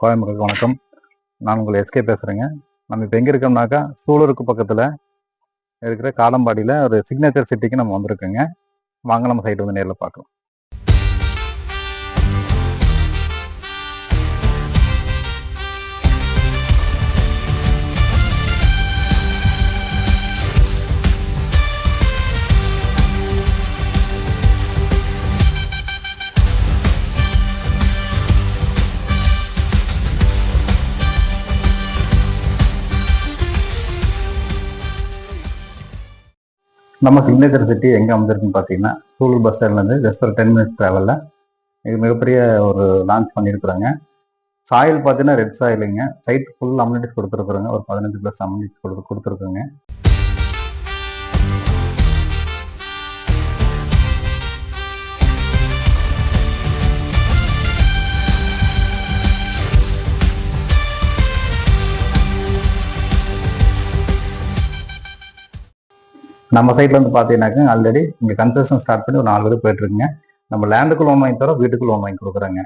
கோயம்புத்தூருக்கு வணக்கம். நான் உங்கள் எஸ்கே பேசுகிறேங்க. நம்ம இப்போ எங்கே இருக்கோம்னாக்கா சூலூருக்கு பக்கத்தில் இருக்கிற காலம்பாடியில் ஒரு சிக்னேச்சர் சிட்டிக்கு நம்ம வந்திருக்கோங்க. வாங்க நம்ம சைட்டு வந்து நேரில் பார்க்கலாம். நம்ம சிக்னேச்சர் சிட்டி எங்கே அமைஞ்சிருக்குன்னு பார்த்தீங்கன்னா சூலூர் பஸ் ஸ்டாண்ட்லேருந்து ஜஸ்ட் ஒரு 10 மினிட்ஸ் ட்ராவலில் இது மிகப்பெரிய ஒரு லான்ச் பண்ணியிருக்கிறாங்க. சாயில் பார்த்தீங்கன்னா ரெட் சாயிலுங்க. சைட் ஃபுல் அம்யூனிட்டிஸ் கொடுத்துருக்குறோங்க. ஒரு 15+ அம்யூனிட்டிஸ் கொடுத்துருக்குங்க. நம்ம சைட்ல வந்து பார்த்தீங்கன்னாக்கா ஆல்ரெடி இங்கே கன்ஸ்ட்ரக்ஷன் ஸ்டார்ட் பண்ணி ஒரு 4 பேர் போயிட்டு இருக்குங்க. நம்ம லேண்டுக்கு லோன் வாங்கி தரோம், வீட்டுக்கு லோன் வாங்கி கொடுக்குறோங்க.